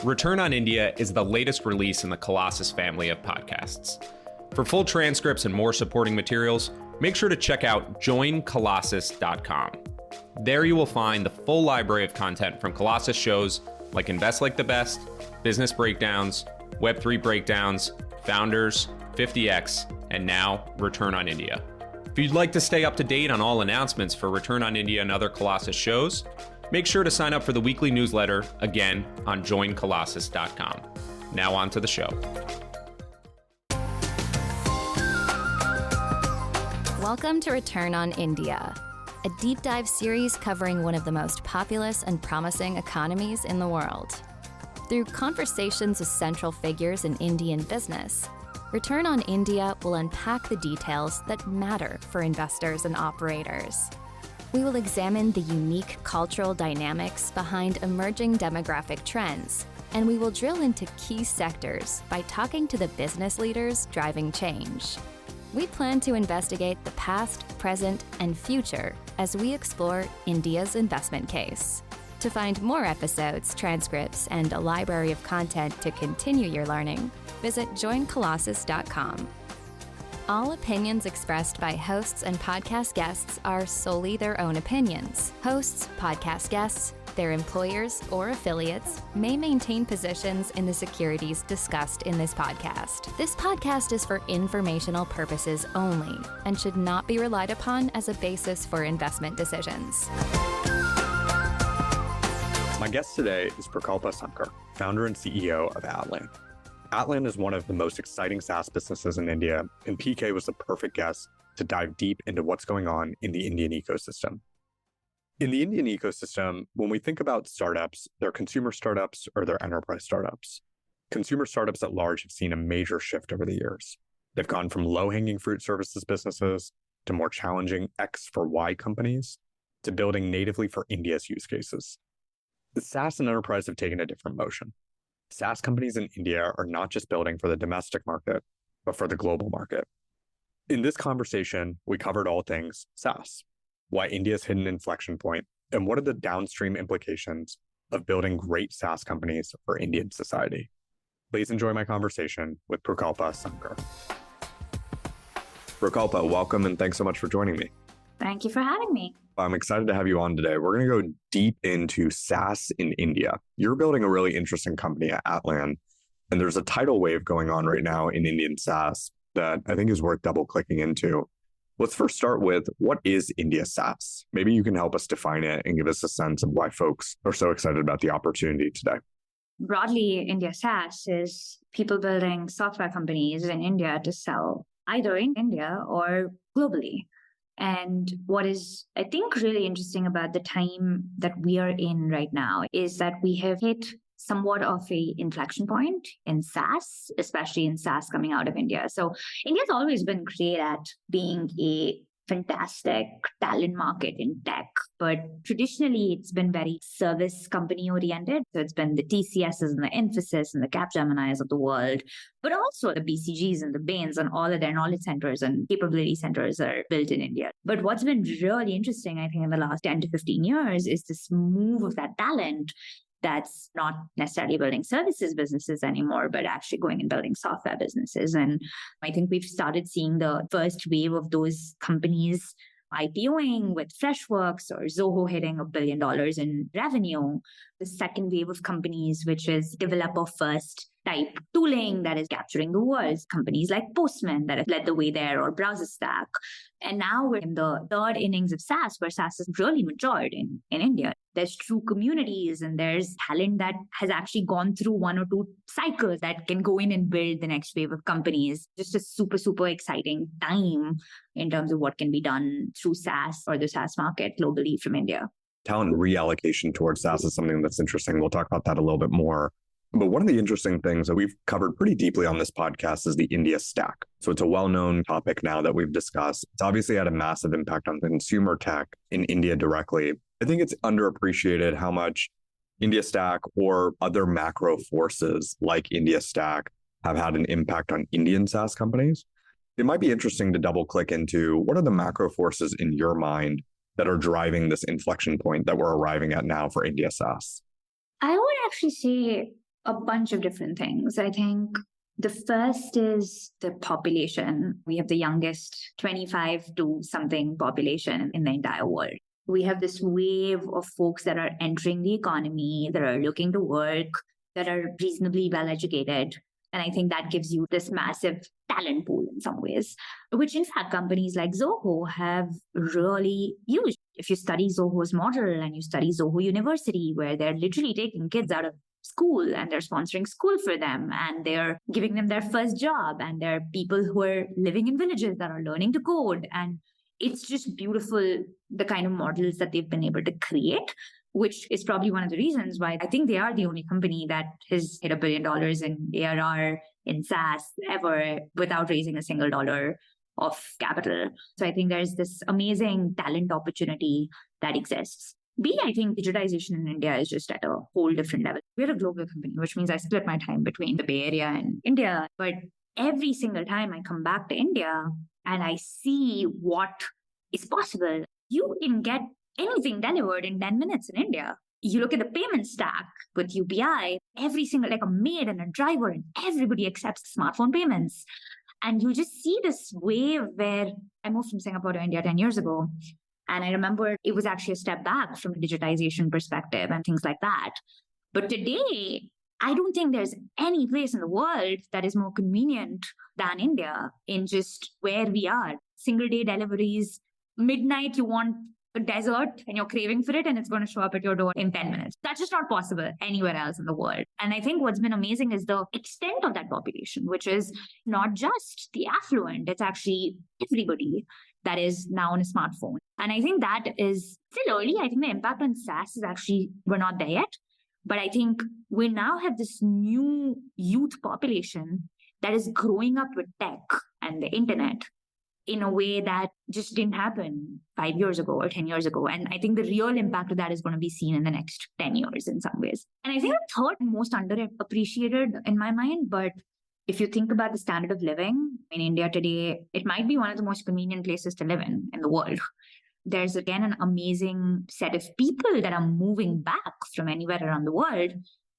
Return on India is the latest release in the Colossus family of podcasts. For full transcripts and more supporting materials, make sure to check out joincolossus.com. There you will find the full library of content from Colossus shows like Invest Like the Best, Business Breakdowns, Web3 Breakdowns, Founders, 50X, and now Return on India. If you'd like to stay up to date on all announcements for Return on India and other Colossus shows, make sure to sign up for the weekly newsletter, again, on joincolossus.com. Now on to the show. Welcome to Return on India, a deep dive series covering one of the most populous and promising economies in the world. Through conversations with central figures in Indian business, Return on India will unpack the details that matter for investors and operators. We will examine the unique cultural dynamics behind emerging demographic trends, and we will drill into key sectors by talking to the business leaders driving change. We plan to investigate the past, present, and future as we explore India's investment case. To find more episodes, transcripts, and a library of content to continue your learning, visit joincolossus.com. All opinions expressed by hosts and podcast guests are solely their own opinions. Hosts, podcast guests, their employers, or affiliates may maintain positions in the securities discussed in this podcast. This podcast is for informational purposes only and should not be relied upon as a basis for investment decisions. My guest today is Prukalpa Sankar, founder and CEO of Atlan. Atlan is one of the most exciting SaaS businesses in India, and PK was the perfect guest to dive deep into what's going on in the Indian ecosystem. In the Indian ecosystem, when we think about startups, they're consumer startups or they're enterprise startups. Consumer startups at large have seen a major shift over the years. They've gone from low-hanging fruit services businesses to more challenging X for Y companies to building natively for India's use cases. The SaaS and enterprise have taken a different motion. SaaS companies in India are not just building for the domestic market, but for the global market. In this conversation, we covered all things SaaS, why India's hit an inflection point, and what are the downstream implications of building great SaaS companies for Indian society. Please enjoy my conversation with Prukalpa Sankar. Prukalpa, welcome and thanks so much for joining me. Thank you for having me. I'm excited to have you on today. We're going to go deep into SaaS in India. You're building a really interesting company at Atlan, and there's a tidal wave going on right now in Indian SaaS that I think is worth double clicking into. Let's first start with, what is India SaaS? Maybe you can help us define it and give us a sense of why folks are so excited about the opportunity today. Broadly, India SaaS is people building software companies in India to sell either in India or globally. And what is, I think, really interesting about the time that we are in right now is that we have hit somewhat of a inflection point in SaaS, especially in SaaS coming out of India. So India's always been great at being a fantastic talent market in tech, but traditionally it's been very service company oriented. So it's been the TCSs and the Infosys and the Capgeminis of the world, but also the BCGs and the Bains and all of their knowledge centers and capability centers are built in India. But what's been really interesting, I think, in the last 10 to 15 years is this move of that talent that's not necessarily building services businesses anymore, but actually going and building software businesses. And I think we've started seeing the first wave of those companies IPOing with Freshworks or Zoho hitting $1 billion in revenue. The second wave of companies, which is developer first type tooling that is capturing the world. Companies like Postman that have led the way there, or BrowserStack. And now we're in the third innings of SaaS, where SaaS has really matured in India. There's true communities and there's talent that has actually gone through one or two cycles that can go in and build the next wave of companies. Just a super, super exciting time in terms of what can be done through SaaS or the SaaS market globally from India. Talent reallocation towards SaaS is something that's interesting. We'll talk about that a little bit more. But one of the interesting things that we've covered pretty deeply on this podcast is the India stack. So it's a well-known topic now that we've discussed. It's obviously had a massive impact on consumer tech in India directly. I think it's underappreciated how much India stack or other macro forces like India stack have had an impact on Indian SaaS companies. It might be interesting to double click into what are the macro forces in your mind that are driving this inflection point that we're arriving at now for India SaaS? I would actually say A bunch of different things. I think the first is the population. We have the youngest 25 to something population in the entire world. We have this wave of folks that are entering the economy, that are looking to work, that are reasonably well educated. And I think that gives you this massive talent pool in some ways, which in fact companies like Zoho have really used. If you study Zoho's model and you study Zoho University, where they're literally taking kids out of school and they're sponsoring school for them and they're giving them their first job, and there are people who are living in villages that are learning to code. And it's just beautiful, the kind of models that they've been able to create, which is probably one of the reasons why I think they are the only company that has hit $1 billion in ARR in SaaS ever without raising a single dollar of capital. So I think there's this amazing talent opportunity that exists. B, I think digitization in India is just at a whole different level. We're a global company, which means I split my time between the Bay Area and India. But every single time I come back to India and I see what is possible, you can get anything delivered in 10 minutes in India. You look at the payment stack with UPI, every single, like a maid and a driver, and everybody accepts smartphone payments. And you just see this wave where I moved from Singapore to India 10 years ago. And I remember it was actually a step back from a digitization perspective and things like that. But today, I don't think there's any place in the world that is more convenient than India in just where we are. Single day deliveries, midnight, you want a dessert and you're craving for it and it's going to show up at your door in 10 minutes. That's just not possible anywhere else in the world. And I think what's been amazing is the extent of that population, which is not just the affluent, it's actually everybody that is now on a smartphone. And I think that is still early. I think the impact on SaaS is actually, we're not there yet. But I think we now have this new youth population that is growing up with tech and the internet in a way that just didn't happen 5 years ago or 10 years ago. And I think the real impact of that is going to be seen in the next 10 years in some ways. And I think the third most underappreciated in my mind, but if you think about the standard of living in India today, it might be one of the most convenient places to live in the world. There's again an amazing set of people that are moving back from anywhere around the world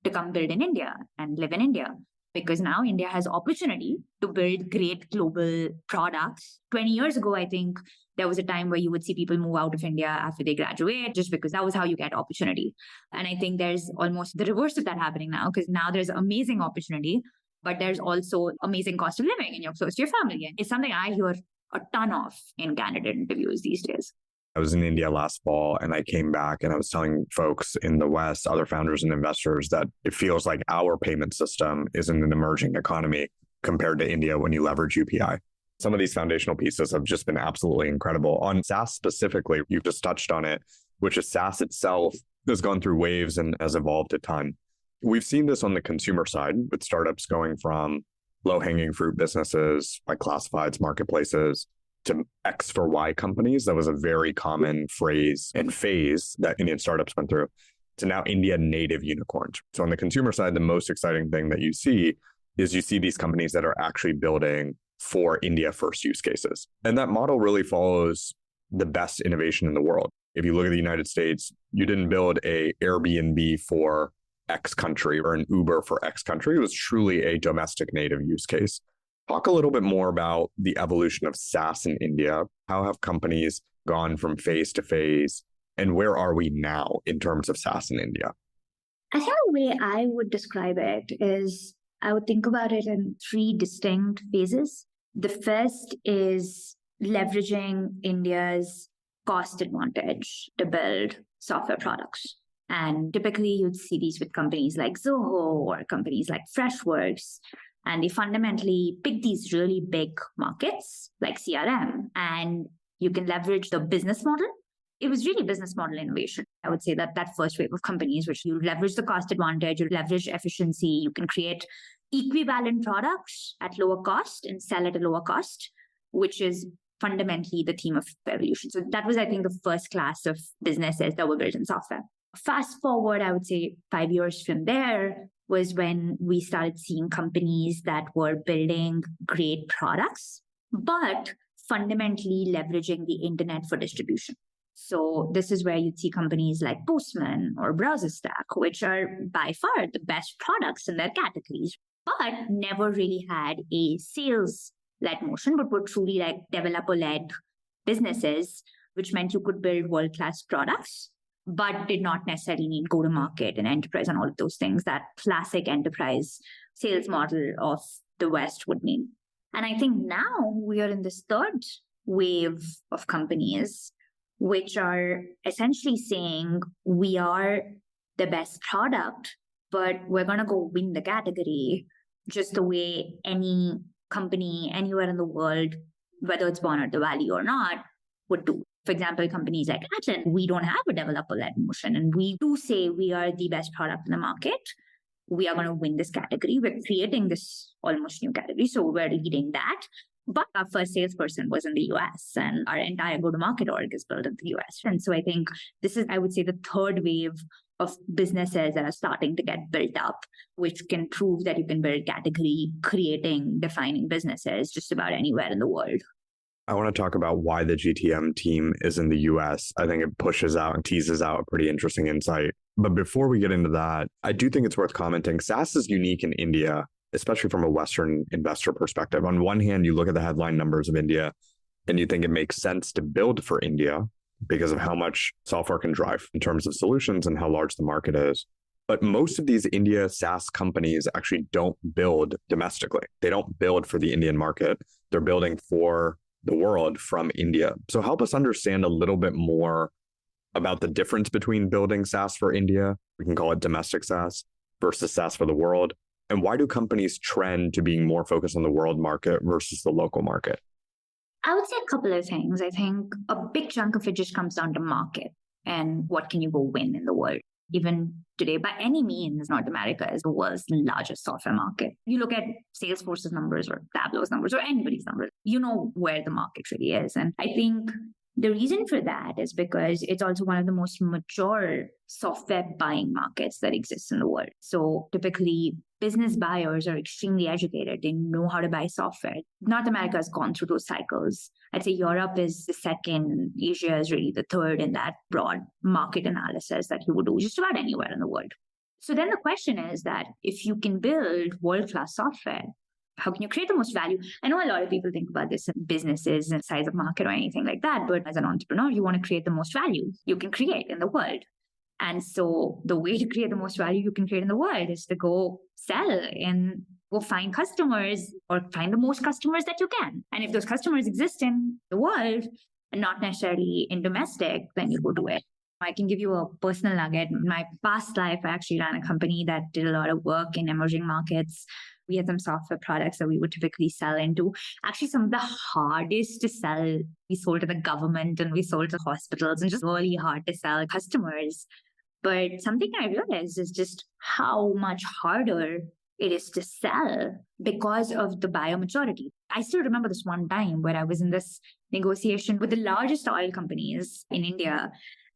to come build in India and live in India. Because now India has opportunity to build great global products. 20 years ago, I think there was a time where you would see people move out of India after they graduate, just because that was how you get opportunity. And I think there's almost the reverse of that happening now, because now there's amazing opportunity, but there's also amazing cost of living and you're close to your family. And it's something I hear a ton of in candidate interviews these days. I was in India last fall and I came back and I was telling folks in the West, other founders and investors, that it feels like our payment system is in an emerging economy compared to India when you leverage UPI. Some of these foundational pieces have just been absolutely incredible. On SaaS specifically, you've just touched on it, which is SaaS itself has gone through waves and has evolved a ton. We've seen this on the consumer side with startups going from low-hanging fruit businesses like classifieds, marketplaces, to X for Y companies. That was a very common phrase and phase that Indian startups went through, to now India native unicorns. So on the consumer side, the most exciting thing that you see is you see these companies that are actually building for India first use cases. And that model really follows the best innovation in the world. If you look at the United States, you didn't build a Airbnb for X country or an Uber for X country. It was truly a domestic native use case. Talk a little bit more about the evolution of SaaS in India. How have companies gone from phase to phase? And where are we now in terms of SaaS in India? I think the way I would describe it is I would think about it in 3 distinct phases. The first is leveraging India's cost advantage to build software products. And typically you'd see these with companies like Zoho or companies like Freshworks. And they fundamentally pick these really big markets like CRM, and you can leverage the business model. It was really business model innovation. I would say that first wave of companies, which you leverage the cost advantage, you leverage efficiency, you can create equivalent products at lower cost and sell at a lower cost, which is fundamentally the theme of evolution. So that was, I think, the first class of businesses that were built in software. Fast forward, I would say 5 years from there, was when we started seeing companies that were building great products, but fundamentally leveraging the internet for distribution. So this is where you'd see companies like Postman or BrowserStack, which are by far the best products in their categories, but never really had a sales-led motion, but were truly like developer-led businesses, which meant you could build world-class products, but did not necessarily need go-to-market and enterprise and all of those things that classic enterprise sales model of the West would need. And I think now we are in this third wave of companies which are essentially saying we are the best product, but we're going to go win the category just the way any company anywhere in the world, whether it's born at the Valley or not, would do. For example, companies like Atlan, we don't have a developer-led motion, and we do say we are the best product in the market. We are going to win this category. We're creating this almost new category, so we're leading that. But our first salesperson was in the US, and our entire go-to-market org is built in the US. And so I think this is, I would say, the third wave of businesses that are starting to get built up, which can prove that you can build category creating, defining businesses just about anywhere in the world. I want to talk about why the GTM team is in the US. I think it pushes out and teases out a pretty interesting insight. But before we get into that, I do think it's worth commenting. SaaS is unique in India, especially from a Western investor perspective. On one hand, you look at the headline numbers of India and you think it makes sense to build for India because of how much software can drive in terms of solutions and how large the market is. But most of these India SaaS companies actually don't build domestically. They don't build for the Indian market. They're building for the world from India. So help us understand a little bit more about the difference between building SaaS for India, we can call it domestic SaaS, versus SaaS for the world. And why do companies trend to being more focused on the world market versus the local market? I would say a couple of things. I think a big chunk of it just comes down to market and what can you go win in the world. Even today, by any means, North America is the world's largest software market. You look at Salesforce's numbers or Tableau's numbers or anybody's numbers, you know where the market really is. And I think the reason for that is because it's also one of the most mature software buying markets that exists in the world. So typically, business buyers are extremely educated. They know how to buy software. North America has gone through those cycles. I'd say Europe is the second. Asia is really the third in that broad market analysis that you would do just about anywhere in the world. So then the question is that if you can build world-class software, how can you create the most value? I know a lot of people think about this in businesses and size of market or anything like that, but as an entrepreneur, you want to create the most value you can create in the world. And so the way to create the most value you can create in the world is to go sell and go find customers or find the most customers that you can. And if those customers exist in the world and not necessarily in domestic, then you go do it. I can give you a personal nugget. In my past life, I actually ran a company that did a lot of work in emerging markets. We had some software products that we would typically sell into. Actually, some of the hardest to sell, we sold to the government and we sold to hospitals and just really hard to sell customers. But something I realized is just how much harder it is to sell because of the buyer maturity. I still remember this one time where I was in this negotiation with the largest oil companies in India.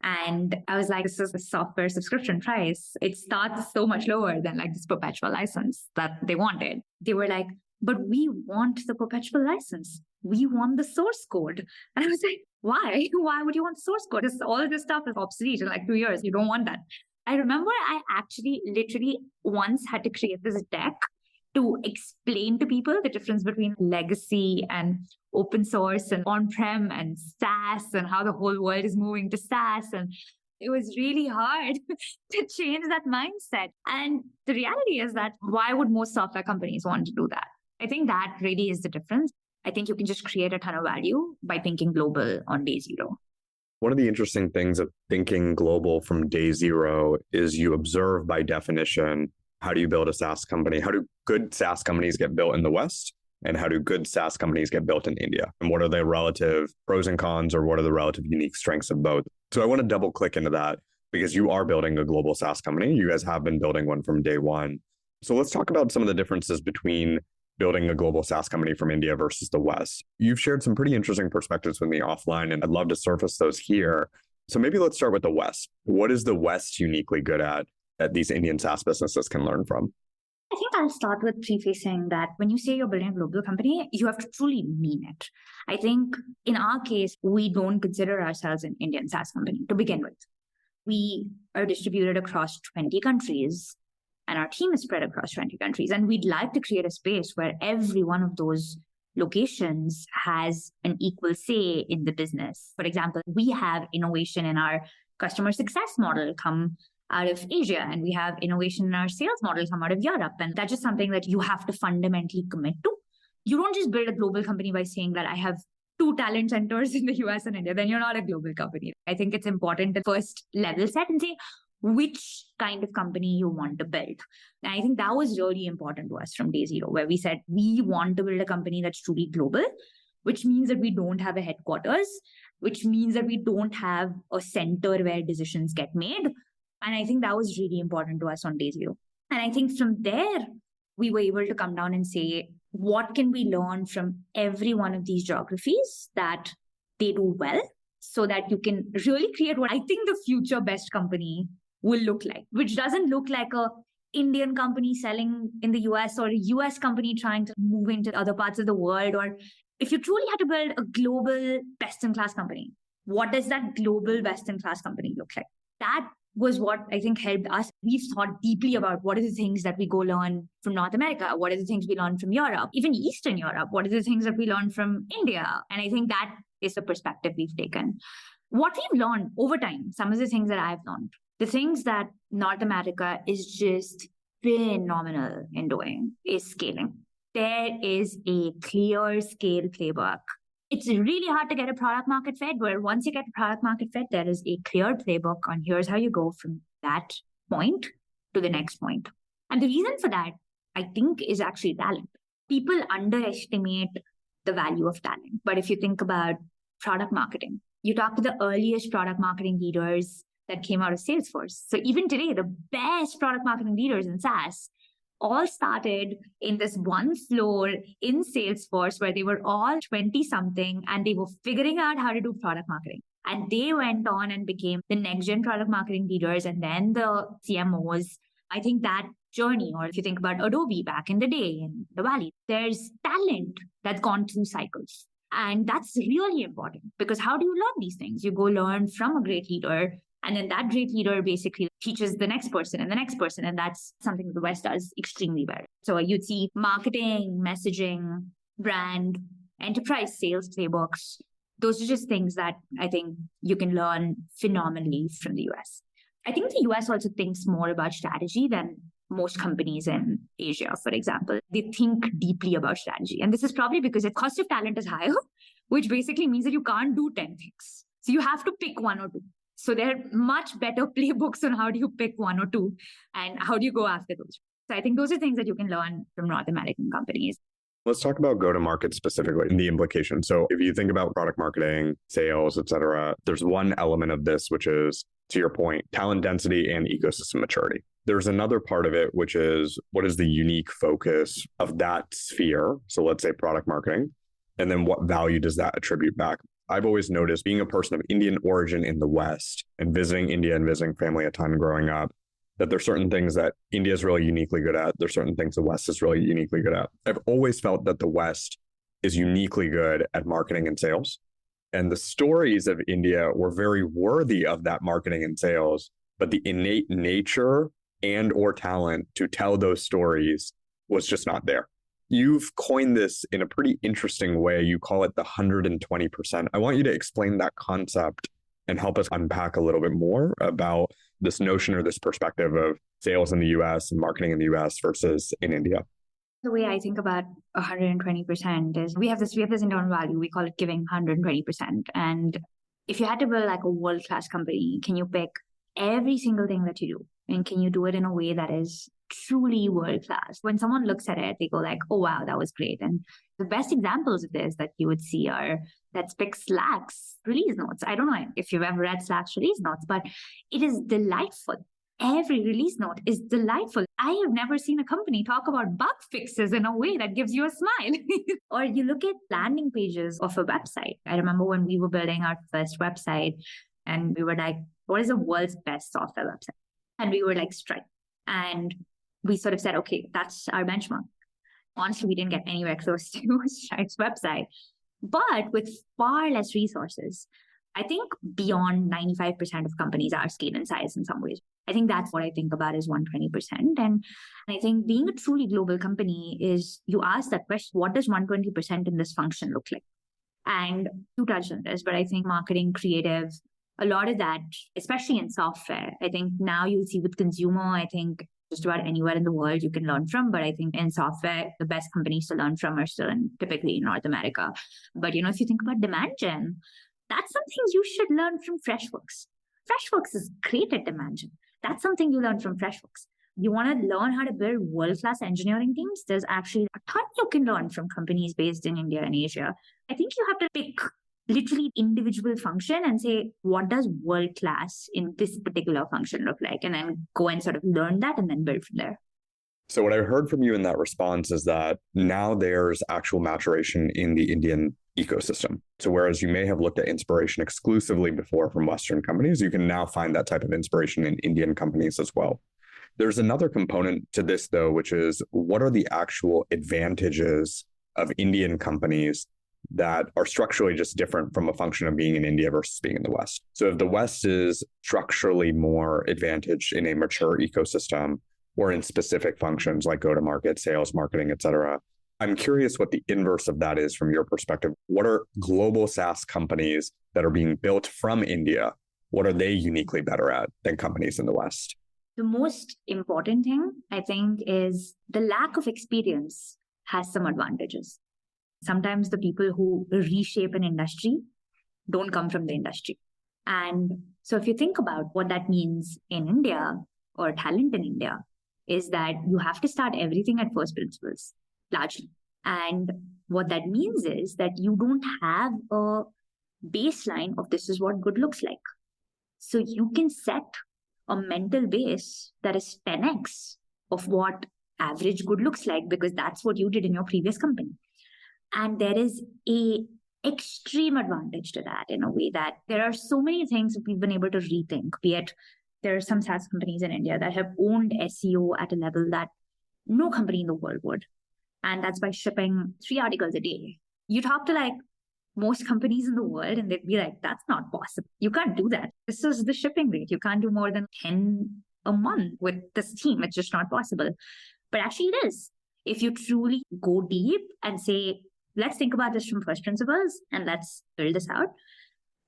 And I was like, this is the software subscription price. It starts so much lower than like this perpetual license that they wanted. They were like, but we want the perpetual license. We want the source code. And I was like, why? Why would you want the source code? All of this stuff is obsolete in like 2 years. You don't want that. I remember I actually literally once had to create this deck to explain to people the difference between legacy and open source and on-prem and SaaS and how the whole world is moving to SaaS. And it was really hard to change that mindset. And the reality is that why would most software companies want to do that? I think that really is the difference. I think you can just create a ton of value by thinking global on day zero. One of the interesting things of thinking global from day zero is you observe by definition, how do you build a SaaS company? How do good SaaS companies get built in the West? And how do good SaaS companies get built in India? And what are the relative pros and cons, or what are the relative unique strengths of both? So I want to double click into that because you are building a global SaaS company. You guys have been building one from day one. So let's talk about some of the differences between building a global SaaS company from India versus the West. You've shared some pretty interesting perspectives with me offline, and I'd love to surface those here. So maybe let's start with the West. What is the West uniquely good at that these Indian SaaS businesses can learn from? I think I'll start with prefacing that when you say you're building a global company, you have to truly mean it. I think in our case, we don't consider ourselves an Indian SaaS company to begin with. We are distributed across 20 countries and our team is spread across 20 countries. And we'd like to create a space where every one of those locations has an equal say in the business. For example, we have innovation in our customer success model come out of Asia, and we have innovation in our sales model come out of Europe. And that's just something that you have to fundamentally commit to. You don't just build a global company by saying that I have 2 talent centers in the US and India, then you're not a global company. I think it's important to first level set and say which kind of company you want to build. And I think that was really important to us from day zero, where we said we want to build a company that's truly global, which means that we don't have a headquarters, which means that we don't have a center where decisions get made. And I think that was really important to us on day zero. And I think from there, we were able to come down and say, what can we learn from every one of these geographies that they do well so that you can really create what I think the future best company will look like, which doesn't look like a Indian company selling in the US or a US company trying to move into other parts of the world. Or if you truly had to build a global best-in-class company, what does that global best-in-class company look like? That was what I think helped us. We've thought deeply about what are the things that we go learn from North America? What are the things we learn from Europe? Even Eastern Europe, what are the things that we learn from India? And I think that is the perspective we've taken. What we've learned over time, some of the things that I've learned, the things that North America is just phenomenal in doing is scaling. There is a clear scale playbook. It's really hard to get a product market fit, where once you get a product market fit, there is a clear playbook on here's how you go from that point to the next point. And the reason for that, I think, is actually talent. People underestimate the value of talent. But if you think about product marketing, you talk to the earliest product marketing leaders that came out of Salesforce. So even today, the best product marketing leaders in SaaS all started in this one floor in Salesforce where they were all 20-something and they were figuring out how to do product marketing. And they went on and became the next-gen product marketing leaders and then the CMOs. I think that journey, or if you think about Adobe back in the day in the Valley, there's talent that's gone through cycles. And that's really important because how do you learn these things? You go learn from a great leader. And then that great leader basically teaches the next person and the next person. And that's something that the West does extremely well. So you'd see marketing, messaging, brand, enterprise sales playbooks. Those are just things that I think you can learn phenomenally from the US. I think the US also thinks more about strategy than most companies in Asia, for example. They think deeply about strategy. And this is probably because the cost of talent is higher, which basically means that you can't do 10 things. So you have to pick 1 or 2. So there are much better playbooks on how do you pick 1 or 2 and how do you go after those. So I think those are things that you can learn from North American companies. Let's talk about go-to-market specifically and the implication. So if you think about product marketing, sales, et cetera, there's one element of this, which is, to your point, talent density and ecosystem maturity. There's another part of it, which is what is the unique focus of that sphere? So let's say product marketing. And then what value does that attribute back? I've always noticed, being a person of Indian origin in the West and visiting India and visiting family a ton growing up, that there's certain things that India is really uniquely good at. There's certain things the West is really uniquely good at. I've always felt that the West is uniquely good at marketing and sales. And the stories of India were very worthy of that marketing and sales, but the innate nature and or talent to tell those stories was just not there. You've coined this in a pretty interesting way. You call it the 120%. I want you to explain that concept and help us unpack a little bit more about this notion or this perspective of sales in the US and marketing in the US versus in India. The way I think about 120% is we have this internal value. We call it giving 120%. And if you had to build like a world-class company, can you pick every single thing that you do? And can you do it in a way that is truly world-class? When someone looks at it, they go like, oh, wow, that was great. And the best examples of this that you would see are, let's pick Slack's release notes. I don't know if you've ever read Slack's release notes, but it is delightful. Every release note is delightful. I have never seen a company talk about bug fixes in a way that gives you a smile. Or you look at landing pages of a website. I remember when we were building our first website and we were like, what is the world's best software website? And we were like, Stripe. And we sort of said, okay, that's our benchmark. Honestly, we didn't get anywhere close to Stripe's website, but with far less resources. I think beyond 95% of companies are scale in size in some ways. I think that's what I think about is 120%. And I think being a truly global company is, you ask that question, what does 120% in this function look like? And you touched on this, but I think marketing, creative, a lot of that, especially in software, I think now you'll see with consumer, I think just about anywhere in the world you can learn from. But I think in software, the best companies to learn from are still typically in North America. But, if you think about demand gen, that's something you should learn from Freshworks. Freshworks is great at demand gen. That's something you learn from Freshworks. You want to learn how to build world-class engineering teams? There's actually a ton you can learn from companies based in India and Asia. I think you have to pick literally individual function and say, what does world-class in this particular function look like? And then go and sort of learn that and then build from there. So what I heard from you in that response is that now there's actual maturation in the Indian ecosystem. So whereas you may have looked at inspiration exclusively before from Western companies, you can now find that type of inspiration in Indian companies as well. There's another component to this, though, which is what are the actual advantages of Indian companies that are structurally just different from a function of being in India versus being in the West? So if the West is structurally more advantaged in a mature ecosystem or in specific functions like go-to-market, sales, marketing, et cetera, I'm curious what the inverse of that is from your perspective. What are global SaaS companies that are being built from India? What are they uniquely better at than companies in the West? The most important thing, I think, is the lack of experience has some advantages. Sometimes the people who reshape an industry don't come from the industry. And so if you think about what that means in India or talent in India, is that you have to start everything at first principles, largely. And what that means is that you don't have a baseline of this is what good looks like. So you can set a mental base that is 10x of what average good looks like, because that's what you did in your previous company. And there is a extreme advantage to that in a way that there are so many things that we've been able to rethink, be it there are some SaaS companies in India that have owned SEO at a level that no company in the world would. And that's by shipping 3 articles a day. You talk to most companies in the world and they'd be like, that's not possible. You can't do that. This is the shipping rate. You can't do more than 10 a month with this team. It's just not possible. But actually it is. If you truly go deep and say, let's think about this from first principles and let's build this out,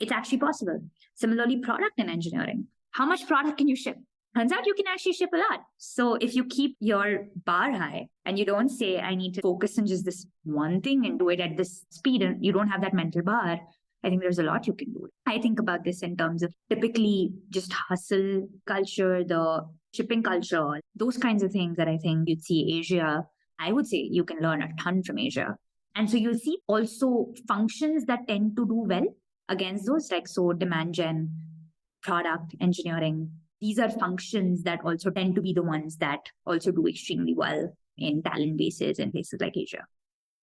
it's actually possible. Similarly, product and engineering. How much product can you ship? Turns out you can actually ship a lot. So if you keep your bar high and you don't say, I need to focus on just this one thing and do it at this speed, and you don't have that mental bar, I think there's a lot you can do. I think about this in terms of typically just hustle culture, the shipping culture, those kinds of things that I think you'd see Asia. I would say you can learn a ton from Asia. And so you'll see also functions that tend to do well against those, so demand gen, product, engineering. These are functions that also tend to be the ones that also do extremely well in talent bases in places like Asia.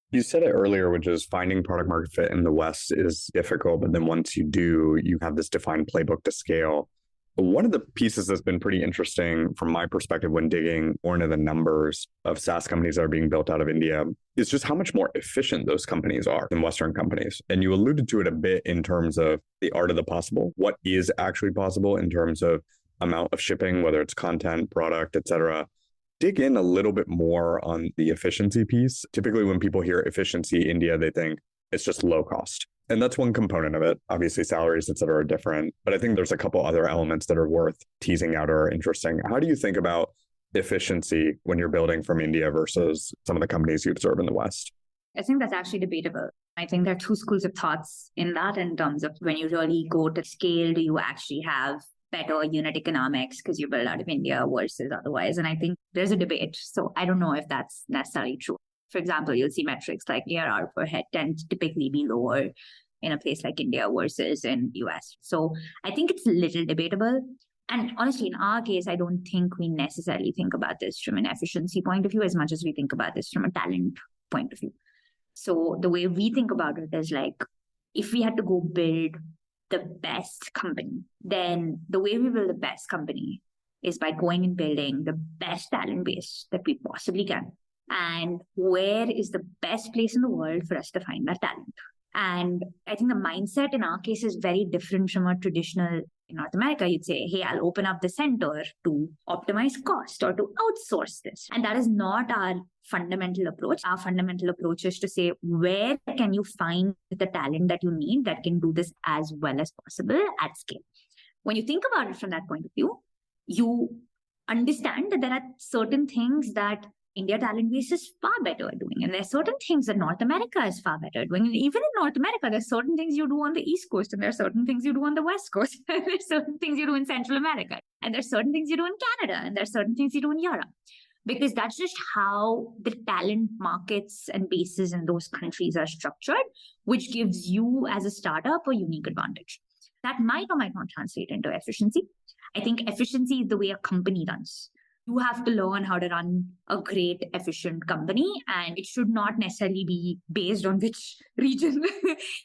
You said it earlier, which is finding product market fit in the West is difficult, but then once you do, you have this defined playbook to scale. One of the pieces that's been pretty interesting from my perspective when digging more into the numbers of SaaS companies that are being built out of India is just how much more efficient those companies are than Western companies. And you alluded to it a bit in terms of the art of the possible, what is actually possible in terms of amount of shipping, whether it's content, product, et cetera. Dig in a little bit more on the efficiency piece. Typically, when people hear efficiency India, they think it's just low cost. And that's one component of it. Obviously, salaries, et cetera, are different. But I think there's a couple other elements that are worth teasing out or are interesting. How do you think about efficiency when you're building from India versus some of the companies you observe in the West? I think that's actually debatable. I think there are 2 schools of thoughts in that in terms of when you really go to scale, do you actually have better unit economics because you build out of India versus otherwise? And I think there's a debate. So I don't know if that's necessarily true. For example, you'll see metrics like ARR per head tend to typically be lower in a place like India versus in US. So I think it's a little debatable. And honestly, in our case, I don't think we necessarily think about this from an efficiency point of view as much as we think about this from a talent point of view. So the way we think about it is if we had to go build the best company, then the way we build the best company is by going and building the best talent base that we possibly can. And where is the best place in the world for us to find that talent? And I think the mindset in our case is very different from a traditional, in North America, you'd say, hey, I'll open up the center to optimize cost or to outsource this. And that is not our fundamental approach. Our fundamental approach is to say, where can you find the talent that you need that can do this as well as possible at scale? When you think about it from that point of view, you understand that there are certain things that India talent base is far better at doing. And there are certain things that North America is far better at doing. And even in North America, there's certain things you do on the East Coast, and there are certain things you do on the West Coast. And there's certain things you do in Central America. And there's certain things you do in Canada. And there's certain things you do in Europe. Because that's just how the talent markets and bases in those countries are structured, which gives you as a startup a unique advantage. That might or might not translate into efficiency. I think efficiency is the way a company runs. You have to learn how to run a great, efficient company, and it should not necessarily be based on which region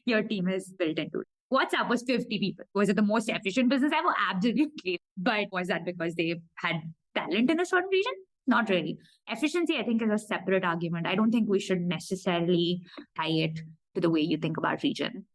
your team is built into. WhatsApp was 50 people. Was it the most efficient business ever? Absolutely. But was that because they had talent in a certain region? Not really. Efficiency, I think, is a separate argument. I don't think we should necessarily tie it to the way you think about region.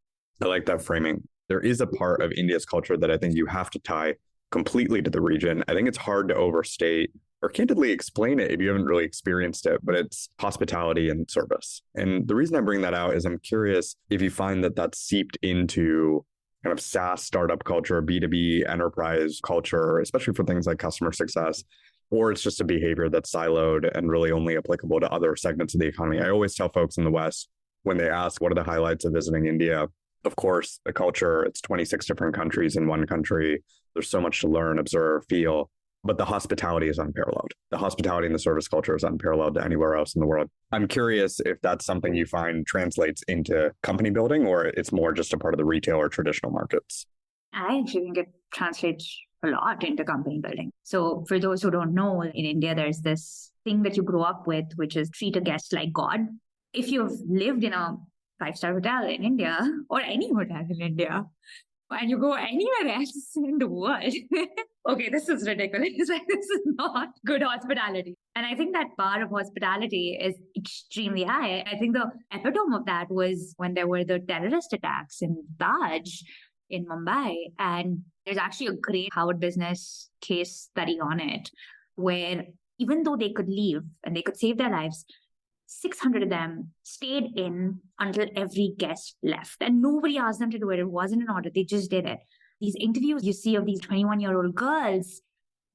I like that framing. There is a part of India's culture that I think you have to tie completely to the region. I think it's hard to overstate or candidly explain it if you haven't really experienced it, but it's hospitality and service. And the reason I bring that out is I'm curious if you find that that's seeped into kind of SaaS startup culture, B2B enterprise culture, especially for things like customer success, or it's just a behavior that's siloed and really only applicable to other segments of the economy. I always tell folks in the West when they ask, what are the highlights of visiting India? Of course, the culture, it's 26 different countries in one country. There's so much to learn, observe, feel, but the hospitality is unparalleled. The hospitality and the service culture is unparalleled to anywhere else in the world. I'm curious if that's something you find translates into company building, or it's more just a part of the retail or traditional markets. I actually think it translates a lot into company building. So for those who don't know, in India, there's this thing that you grow up with, which is treat a guest like God. If you've lived in a five-star hotel in India or any hotel in India, and you go anywhere else in the world, okay, this is ridiculous. This is not good hospitality. And I think that bar of hospitality is extremely high. I think the epitome of that was when there were the terrorist attacks in Taj in Mumbai. And there's actually a great Harvard Business case study on it, where even though they could leave and they could save their lives, 600 of them stayed in until every guest left. And nobody asked them to do it. It wasn't an order. They just did it. These interviews you see of these 21-year-old girls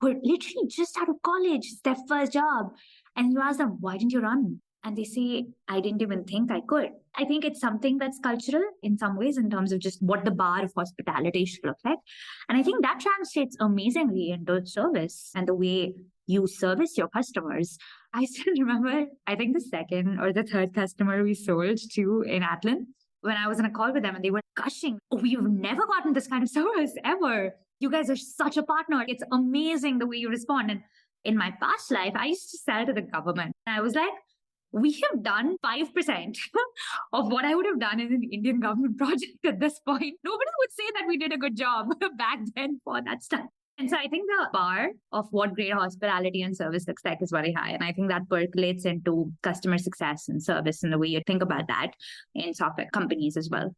who are literally just out of college. It's their first job. And you ask them, why didn't you run? And they say, I didn't even think I could. I think it's something that's cultural in some ways in terms of just what the bar of hospitality should look like. And I think that translates amazingly into service and the way you service your customers. I still remember, I think the second or the third customer we sold to in Atlan, when I was on a call with them and they were gushing, oh, we've never gotten this kind of service ever. You guys are such a partner. It's amazing the way you respond. And in my past life, I used to sell to the government. And I was like, we have done 5% of what I would have done in an Indian government project at this point. Nobody would say that we did a good job back then for that stuff. And so I think the bar of what great hospitality and service looks like is very high. And I think that percolates into customer success and service and the way you think about that in software companies as well.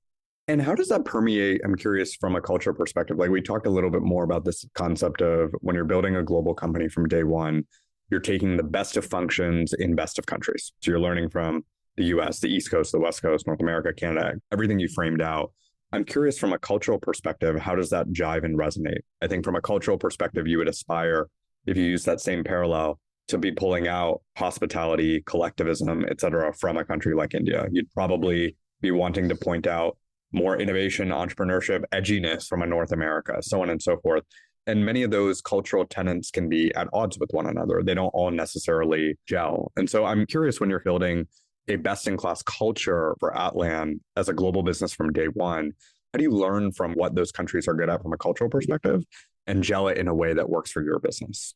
And how does that permeate? I'm curious from a culture perspective. Like we talked a little bit more about this concept of when you're building a global company from day one, you're taking the best of functions in best of countries. So you're learning from the US, the East Coast, the West Coast, North America, Canada, everything you framed out. I'm curious from a cultural perspective, how does that jive and resonate? I think from a cultural perspective, you would aspire, if you use that same parallel, to be pulling out hospitality, collectivism, et cetera, from a country like India. You'd probably be wanting to point out more innovation, entrepreneurship, edginess from a North America, so on and so forth. And many of those cultural tenets can be at odds with one another. They don't all necessarily gel. And so I'm curious, when you're building a best-in-class culture for Atlan as a global business from day one, how do you learn from what those countries are good at from a cultural perspective and gel it in a way that works for your business?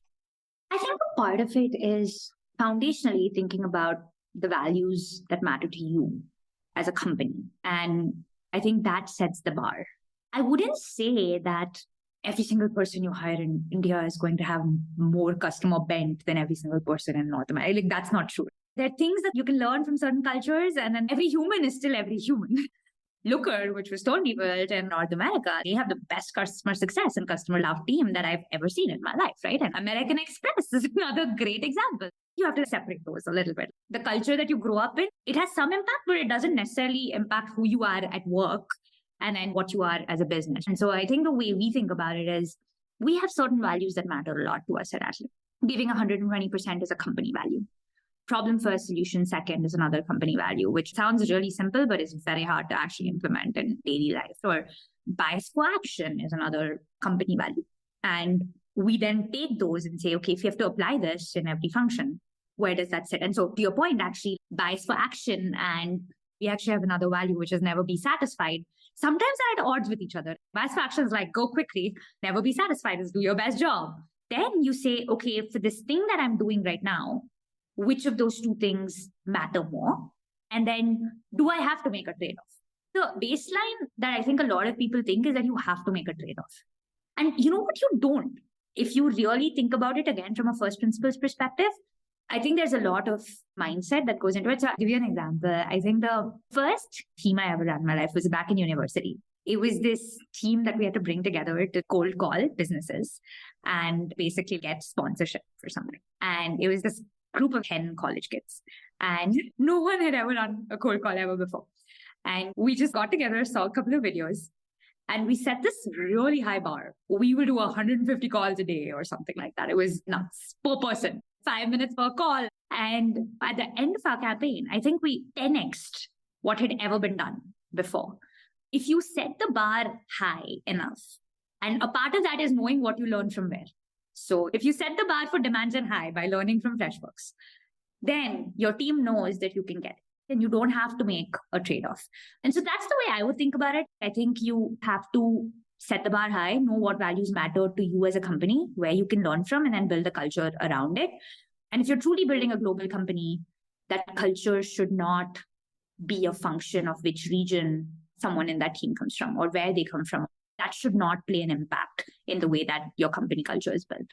I think a part of it is foundationally thinking about the values that matter to you as a company. And I think that sets the bar. I wouldn't say that every single person you hire in India is going to have more customer bent than every single person in North America. Like, that's not true. There are things that you can learn from certain cultures, and then every human is still every human. Looker, which was totally built in North America, they have the best customer success and customer love team that I've ever seen in my life, right? And American Express is another great example. You have to separate those a little bit. The culture that you grow up in, it has some impact, but it doesn't necessarily impact who you are at work and then what you are as a business. And so I think the way we think about it is we have certain values that matter a lot to us at Atlan. Giving 120% is a company value. Problem first, solution second is another company value, which sounds really simple, but is very hard to actually implement in daily life. Or bias for action is another company value. And we then take those and say, okay, if you have to apply this in every function, where does that sit? And so to your point, actually, bias for action, and we actually have another value, which is never be satisfied. Sometimes they're at odds with each other. Bias for action is like, go quickly, never be satisfied, is do your best job. Then you say, okay, for this thing that I'm doing right now, which of those two things matter more? And then do I have to make a trade-off? The baseline that I think a lot of people think is that you have to make a trade-off. And you know what? You don't. If you really think about it again from a first principles perspective, I think there's a lot of mindset that goes into it. So I'll give you an example. I think the first team I ever ran in my life was back in university. It was this team that we had to bring together to cold call businesses and basically get sponsorship for something. And it was this group of 10 college kids. And no one had ever done a cold call ever before. And we just got together, saw a couple of videos, and we set this really high bar. We will do 150 calls a day or something like that. It was nuts per person, 5 minutes per call. And at the end of our campaign, I think we 10x'd what had ever been done before. If you set the bar high enough, and a part of that is knowing what you learn from where. So if you set the bar for demand gen high by learning from Freshworks, then your team knows that you can get it and you don't have to make a trade-off. And so that's the way I would think about it. I think you have to set the bar high, know what values matter to you as a company, where you can learn from, and then build a culture around it. And if you're truly building a global company, that culture should not be a function of which region someone in that team comes from or where they come from. That should not play an impact in the way that your company culture is built.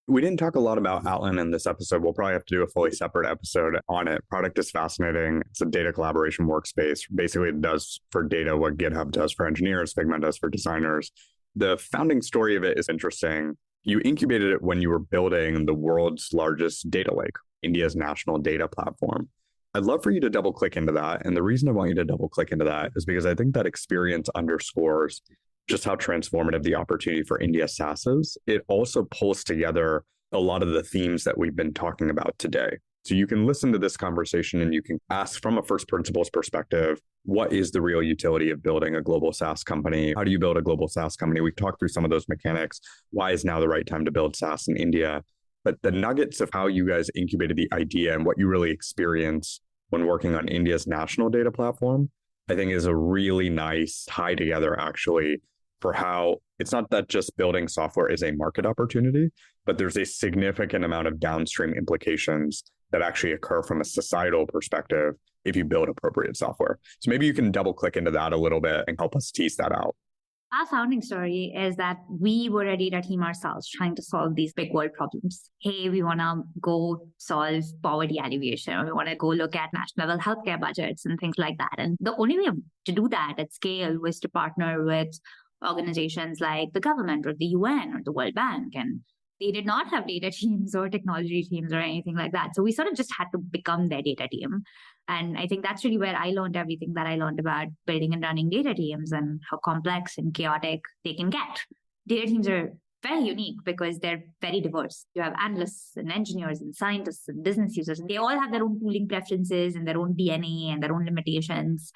We didn't talk a lot about Atlan in this episode. We'll probably have to do a fully separate episode on it. Product is fascinating. It's a data collaboration workspace. Basically, it does for data what GitHub does for engineers, Figma does for designers. The founding story of it is interesting. You incubated it when you were building the world's largest data lake, India's national data platform. I'd love for you to double click into that. And the reason I want you to double click into that is because I think that experience underscores just how transformative the opportunity for India SaaS is. It also pulls together a lot of the themes that we've been talking about today. So you can listen to this conversation and you can ask from a first principles perspective, what is the real utility of building a global SaaS company? How do you build a global SaaS company? We've talked through some of those mechanics. Why is now the right time to build SaaS in India? But the nuggets of how you guys incubated the idea and what you really experience when working on India's national data platform, I think is a really nice tie together actually for how it's not that just building software is a market opportunity, but there's a significant amount of downstream implications that actually occur from a societal perspective if you build appropriate software. So maybe you can double click into that a little bit and help us tease that out. Our founding story is that we were a data team ourselves trying to solve these big world problems. Hey, we want to go solve poverty alleviation, or we want to go look at national level healthcare budgets and things like that. And the only way to do that at scale was to partner with organizations like the government or the UN or the World Bank. And they did not have data teams or technology teams or anything like that. So we sort of just had to become their data team. And I think that's really where I learned everything that I learned about building and running data teams and how complex and chaotic they can get. Data teams are very unique because they're very diverse. You have analysts and engineers and scientists and business users, and they all have their own tooling preferences and their own DNA and their own limitations.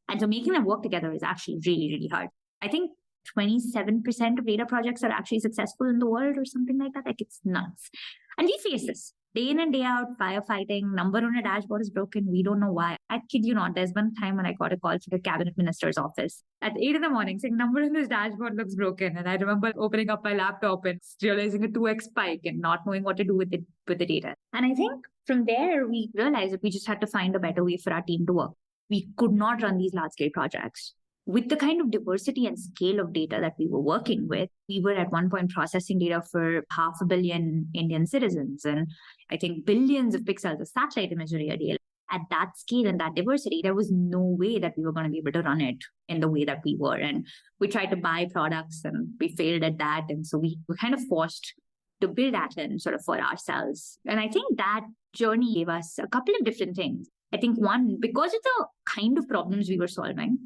And so making them work together is actually really, really hard. I think 27% of data projects are actually successful in the world or something like that. Like, it's nuts. And we face this day in and day out, firefighting, number on a dashboard is broken. We don't know why. I kid you not. There's one time when I got a call from the cabinet minister's office at 8 a.m. saying, number on this dashboard looks broken. And I remember opening up my laptop and realizing a 2x spike and not knowing what to do with the data. And I think from there, we realized that we just had to find a better way for our team to work. We could not run these large scale projects with the kind of diversity and scale of data that we were working with, we were at one point processing data for 500 million Indian citizens and I think billions of pixels of satellite imagery a day. At that scale and that diversity, there was no way that we were going to be able to run it in the way that we were. And we tried to buy products and we failed at that. And so we were kind of forced to build Atlan sort of for ourselves. And I think that journey gave us a couple of different things. I think one, because of the kind of problems we were solving,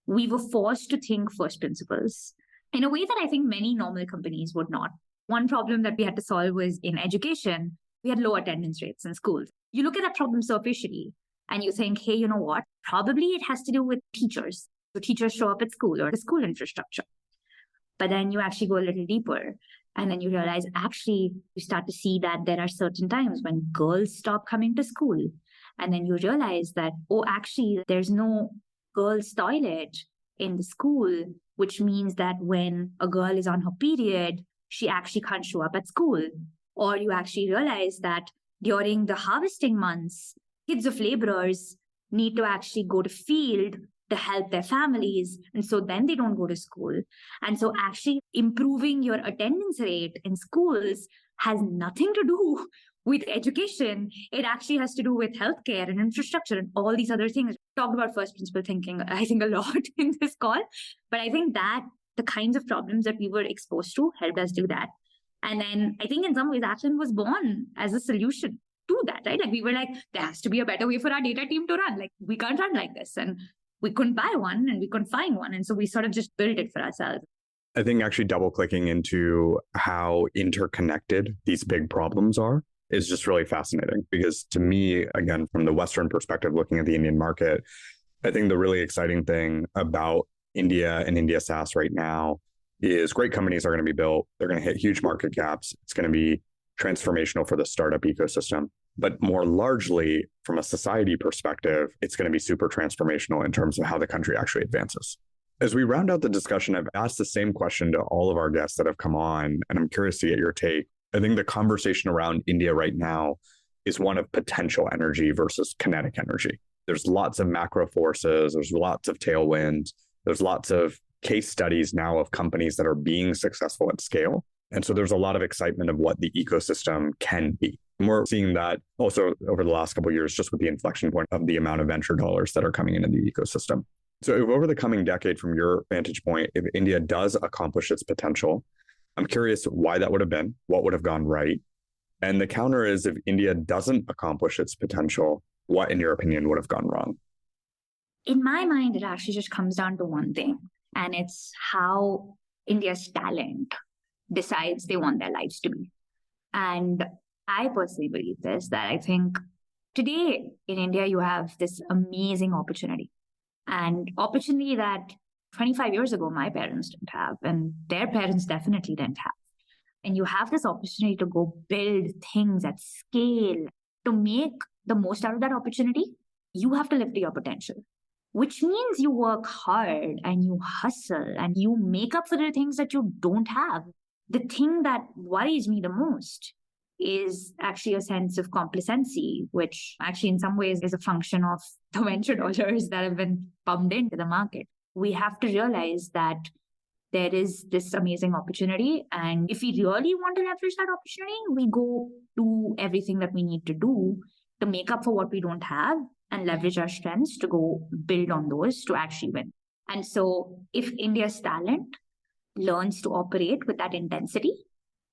we were forced to think first principles in a way that I think many normal companies would not. One problem that we had to solve was in education, we had low attendance rates in schools. You look at that problem superficially and you think, hey, you know what? Probably it has to do with teachers. So teachers show up at school or the school infrastructure. But then you actually go a little deeper and then you realize actually you start to see that there are certain times when girls stop coming to school. And then you realize that, oh, actually there's no girls' toilet in the school, which means that when a girl is on her period, she actually can't show up at school. Or you actually realize that during the harvesting months, kids of laborers need to actually go to field to help their families. And so then they don't go to school. And so actually improving your attendance rate in schools has nothing to do with education. It actually has to do with healthcare and infrastructure and all these other things. Talked about first principle thinking, I think, a lot in this call. But I think that the kinds of problems that we were exposed to helped us do that. And then I think in some ways, Atlan was born as a solution to that, right? Like we were like, there has to be a better way for our data team to run. Like we can't run like this. And we couldn't buy one and we couldn't find one. And so we sort of just built it for ourselves. I think actually double clicking into how interconnected these big problems are is just really fascinating. Because to me, again, from the Western perspective, looking at the Indian market, I think the really exciting thing about India and India SaaS right now is great companies are going to be built. They're going to hit huge market caps. It's going to be transformational for the startup ecosystem. But more largely, from a society perspective, it's going to be super transformational in terms of how the country actually advances. As we round out the discussion, I've asked the same question to all of our guests that have come on, and I'm curious to get your take. I think the conversation around India right now is one of potential energy versus kinetic energy. There's lots of macro forces. There's lots of tailwinds. There's lots of case studies now of companies that are being successful at scale. And so there's a lot of excitement of what the ecosystem can be. And we're seeing that also over the last couple of years, just with the inflection point of the amount of venture dollars that are coming into the ecosystem. So if over the coming decade, from your vantage point, if India does accomplish its potential, I'm curious why that would have been, what would have gone right. And the counter is if India doesn't accomplish its potential, what, in your opinion, would have gone wrong? In my mind, it actually just comes down to one thing. And it's how India's talent decides they want their lives to be. And I personally believe this, that I think today in India, you have this amazing opportunity. And opportunity that 25 years ago, my parents didn't have, and their parents definitely didn't have. And you have this opportunity to go build things at scale. To make the most out of that opportunity, you have to live to your potential, which means you work hard and you hustle and you make up for the things that you don't have. The thing that worries me the most is actually a sense of complacency, which actually in some ways is a function of the venture dollars that have been pumped into the market. We have to realize that there is this amazing opportunity. And if we really want to leverage that opportunity, we go do everything that we need to do to make up for what we don't have and leverage our strengths to go build on those to actually win. And so if India's talent learns to operate with that intensity,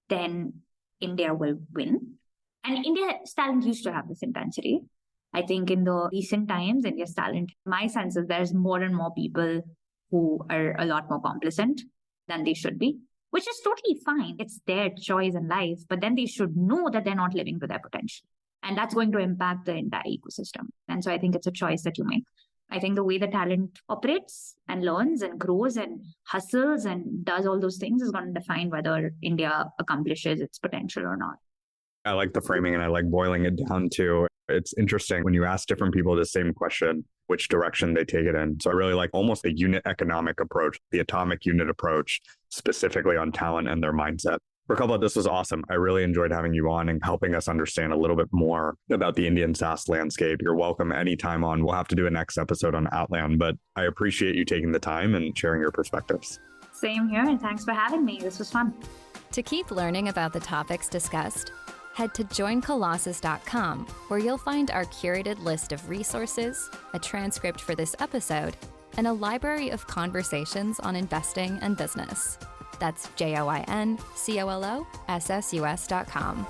then India will win. And India's talent used to have this intensity. I think in the recent times, India's talent, my sense is there's more and more people who are a lot more complacent than they should be, which is totally fine. It's their choice in life, but then they should know that they're not living to their potential. And that's going to impact the entire ecosystem. And so I think it's a choice that you make. I think the way the talent operates and learns and grows and hustles and does all those things is going to define whether India accomplishes its potential or not. I like the framing and I like boiling it down to, it's interesting when you ask different people the same question, which direction they take it in. So I really like almost a unit economic approach, the atomic unit approach, specifically on talent and their mindset. Prukalpa, this was awesome. I really enjoyed having you on and helping us understand a little bit more about the Indian SaaS landscape. You're welcome anytime on. We'll have to do a next episode on Atlan, but I appreciate you taking the time and sharing your perspectives. Same here, and thanks for having me. This was fun. To keep learning about the topics discussed, head to joincolossus.com, where you'll find our curated list of resources, a transcript for this episode, and a library of conversations on investing and business. That's joincolossus.com.